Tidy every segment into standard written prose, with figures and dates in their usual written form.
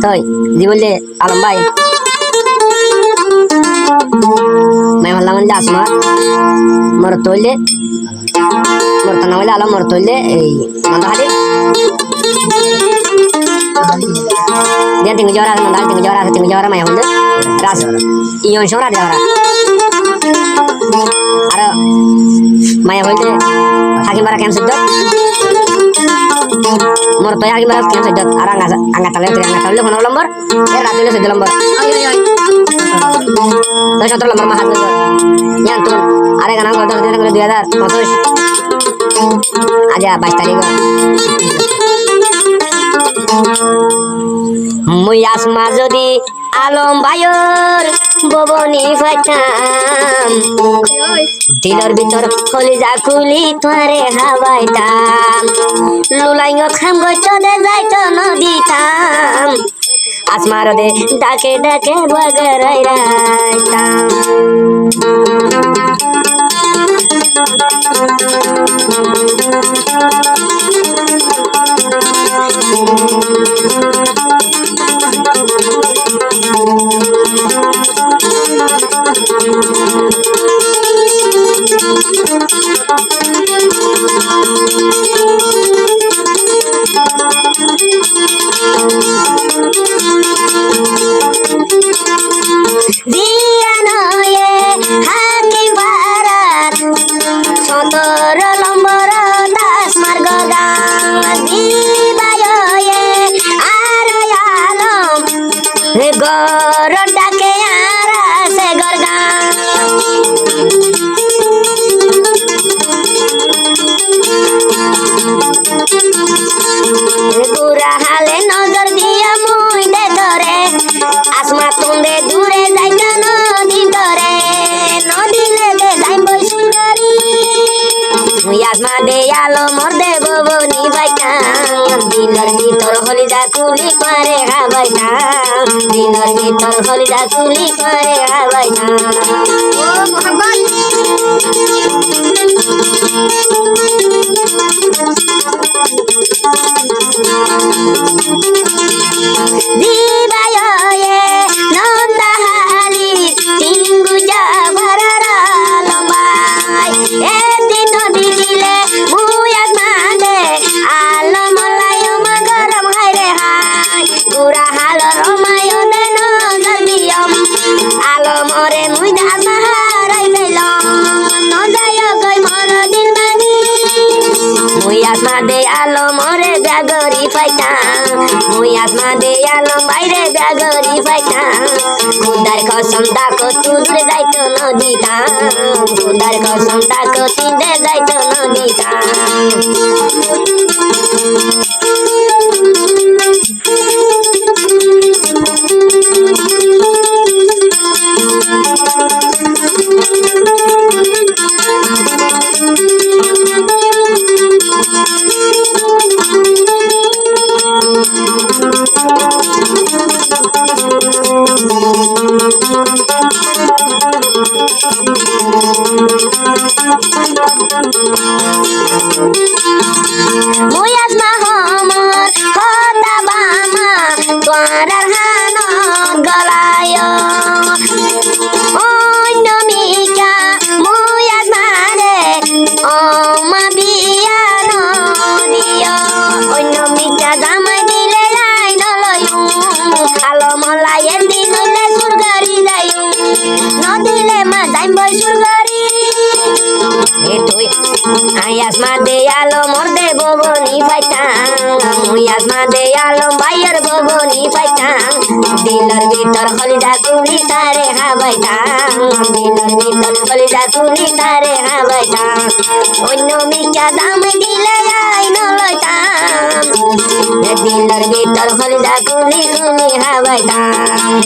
তাই জি বললে আলম ভাই मैं हल्ला मन आसमा मर तोले मर तना वाले आलम मर तोले मंदाली dia tinggal jawara mandal tinggal jawara मैं हल्ला ras ion shora jawara ara मैं हल्ला hakim bara kem sedot mor toya hakim bara kem sedot ara angkat tale kono lembor ya ratule sedot lembor Terus satu lembar mahal tuh, yang tuh, ada kan aku udah 2000 masuk aja 22 tarik. Muyas majodi alom bayor boboni fatam, dinar bitor holi jakuli tuare hawaitam, lulai ngkham gochode jaito noditam. आसमारो दे डाके डाके बगराई रायता Yalo morde boboni baita dinar bitor holi jakuli pare habaita dinar bitor holi jakuli pare habaita oh mohabbat dibayo ye nonda hali tinggu jabarara lombai etino didile de alom ore gagori faita muyas ma de alom baire gagori faita kudar kosam dako tudre daito nodita kudar kosam dako tinde daito nodita Muyas mahomor kota bama tuarar hano galayo Indonesia muyas mare oma biano dio Indonesia damai dile ay noloyung alo molayen dinule surgari dayung no dile ma daim boy surgari Etoy ayas made alo morde boboni faitang muyas made alo bayar boboni faitang dinar bitor holi jakuli tare habaitang dinar bitor holi jakuli tare habaitang onno mika dam dile ay noloitam dinar bitor holi jakuli kuli habaitang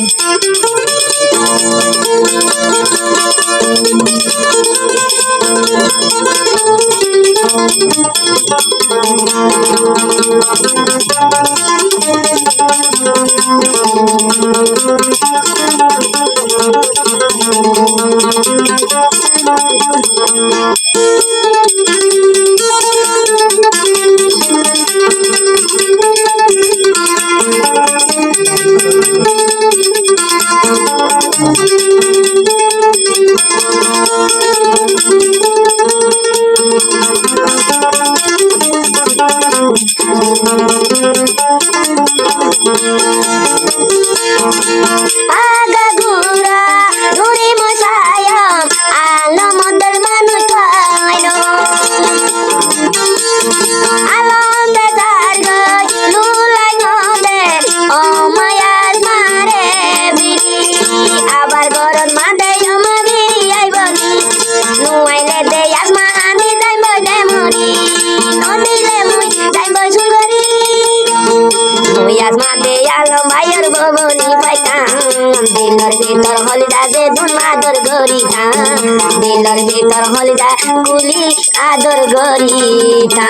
আগাগোড়া নুরে মশায়ম আলো মদের মানুষ কইলো আলম বেজার গই লুলাই নদে ও মায়াজ মারে বিড়ি আবার গরম মাদে আমার বিড়ি আইবনি নুয়াইলে দে আসমা আমি যাইব দে মরি নদিলে মুই যাইব সুগরি মুই আসমা দে আলম ভাইয়ের ভবনি পাইতাম দিলর ভিতর হলিদা যে ধুন আদর গরিতা দিলর ভিতর হলিদা কুলি আদর গরিতা